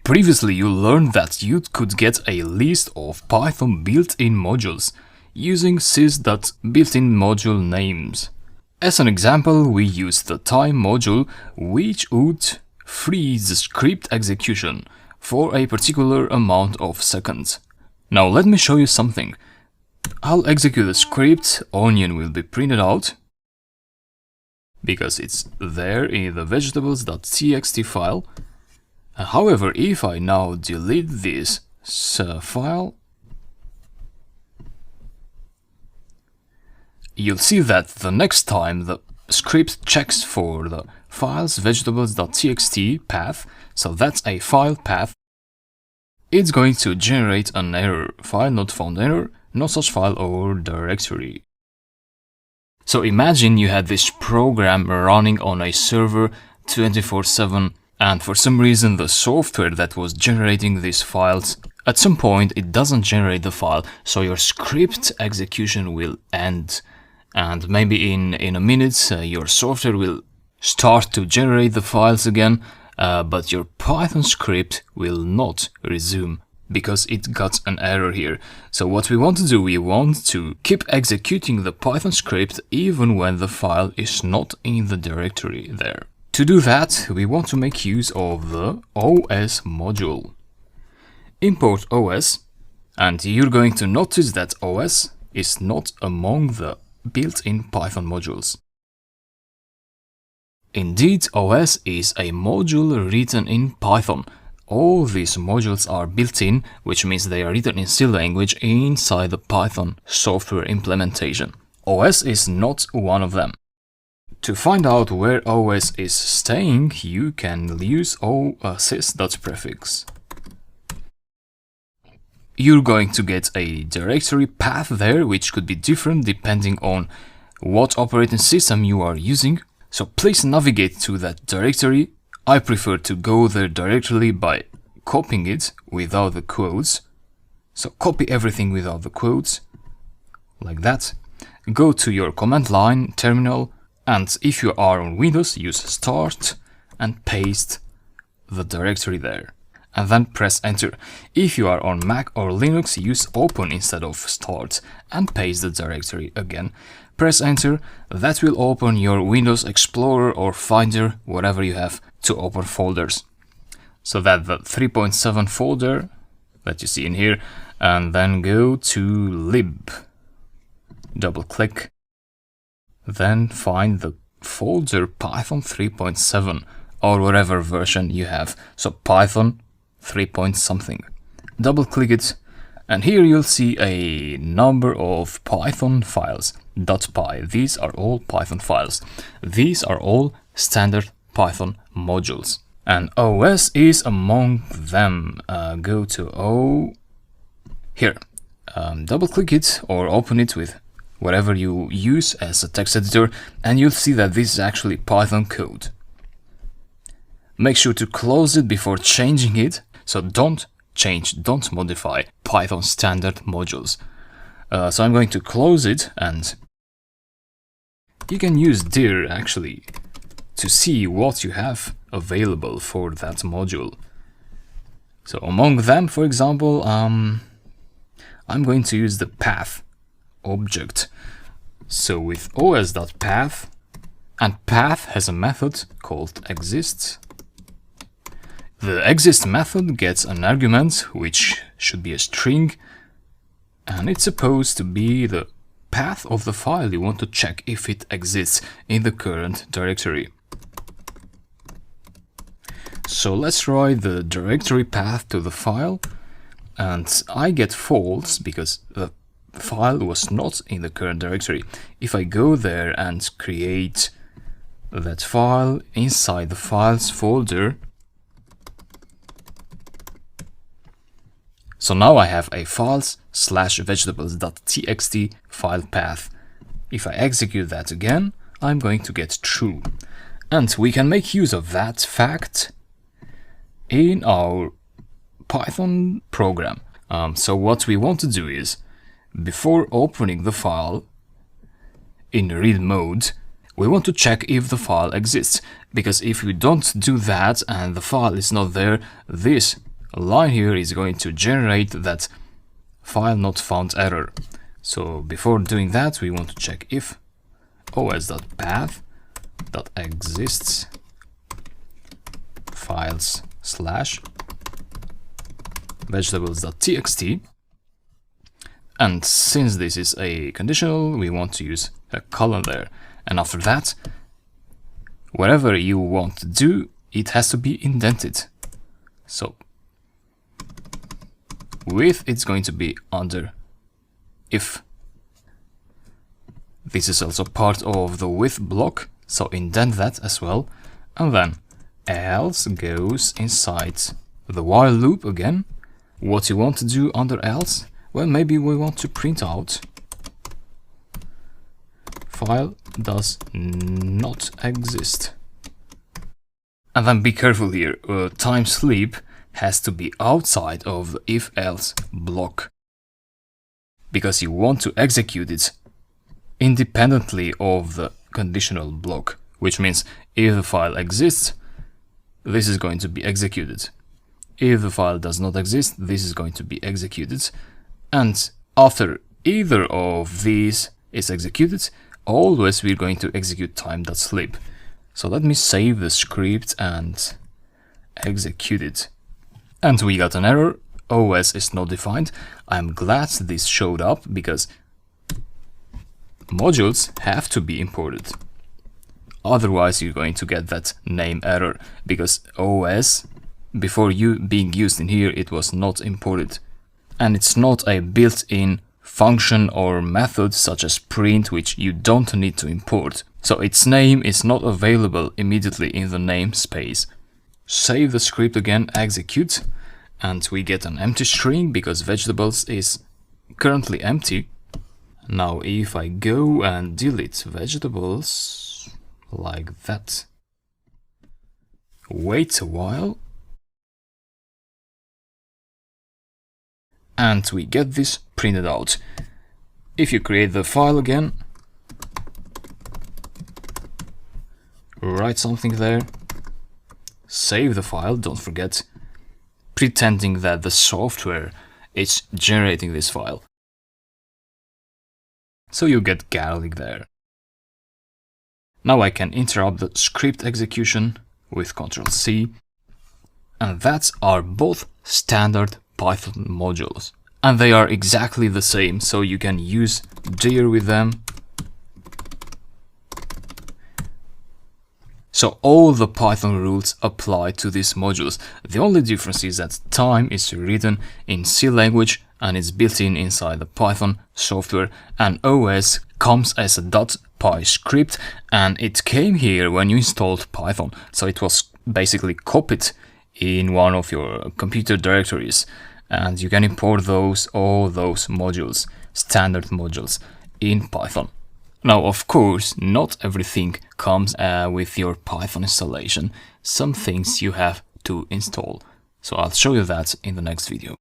Previously, you learned that you could get a list of Python built-in modules using sys.builtin module names. As an example, we used the time module, which would freeze the script execution for a particular amount of seconds. Now let me show you something. I'll execute the script, onion will be printed out, because it's there in the vegetables.txt file. However, if I now delete this file, you'll see that the next time the script checks for the file's vegetables.txt path, so that's a file path, it's going to generate an error, file not found error, no such file or directory. So imagine you had this program running on a server 24/7, and for some reason the software that was generating these files, at some point it doesn't generate the file, so your script execution will end. And maybe in a minute your software will start to generate the files again, but your Python script will not resume because it got an error here. So what we want to do, we want to keep executing the Python script even when the file is not in the directory there. To do that, we want to make use of the OS module. Import OS, and you're going to notice that OS is not among the built-in Python modules. Indeed, OS is a module written in Python. All these modules are built-in, which means they are written in C language inside the Python software implementation. OS is not one of them. To find out where OS is staying, you can use sys.prefix. You're going to get a directory path there, which could be different depending on what operating system you are using. So please navigate to that directory. I prefer to go there directly by copying it without the quotes. So copy everything without the quotes, like that. Go to your command line terminal, and if you are on Windows, use start and paste the directory there. And then press enter. If you are on Mac or Linux, use open instead of start and paste the directory again. Press enter. That will open your Windows Explorer or Finder, whatever you have to open folders. So that the 3.7 folder that you see in here, and then go to lib. Double click. Then find the folder Python 3.7 or whatever version you have. So Python 3. something. Double click it, and here you'll see a number of Python files. .py. These are all Python files. These are all standard Python modules, and OS is among them. Go to O here. Double click it or open it with whatever you use as a text editor, and you'll see that this is actually Python code. Make sure to close it before changing it. So don't change, don't modify Python standard modules. So I'm going to close it, and you can use dir actually to see what you have available for that module. So among them, for example, I'm going to use the path object. So with os.path, and path has a method called exist. The exist method gets an argument, which should be a string, and it's supposed to be the path of the file you want to check if it exists in the current directory. So let's write the directory path to the file, and I get false because the file was not in the current directory. If I go there and create that file inside the files folder, so now I have a files/vegetables.txt file path. If I execute that again, I'm going to get true. And we can make use of that fact in our Python program. So what we want to do is, before opening the file in read mode, we want to check if the file exists, because if we don't do that and the file is not there, this line here is going to generate that file not found error. So before doing that, we want to check if os.path.exists files / vegetables.txt. And since this is a conditional, we want to use a colon there. And after that, whatever you want to do, it has to be indented. So with it's going to be under if. This is also part of the with block, so indent that as well. And then else goes inside the while loop again. What you want to do under else? Well, maybe we want to print out file does not exist. And then be careful here, time sleep has to be outside of the if-else block, because you want to execute it independently of the conditional block, which means if the file exists, this is going to be executed. If the file does not exist, this is going to be executed. And after either of these is executed, always we're going to execute time.sleep. So let me save the script and execute it. And we got an error, OS is not defined. I'm glad this showed up because modules have to be imported. Otherwise you're going to get that name error because OS, before you being used in here, it was not imported. And it's not a built-in function or method such as print, which you don't need to import. So its name is not available immediately in the namespace. Save the script again, execute, and we get an empty string because vegetables is currently empty. Now if I go and delete vegetables like that, wait a while, and we get this printed out. If you create the file again, write something there, save the file, don't forget, pretending that the software is generating this file. So you get garlic there. Now I can interrupt the script execution with Ctrl+C, and that are both standard Python modules. And they are exactly the same, so you can use dir with them. So all the Python rules apply to these modules. The only difference is that time is written in C language and it's built in inside the Python software, and OS comes as a .py script, and it came here when you installed Python. So it was basically copied in one of your computer directories, and you can import all those modules, standard modules, in Python. Now, of course, not everything comes with your Python installation. Some things you have to install. So I'll show you that in the next video.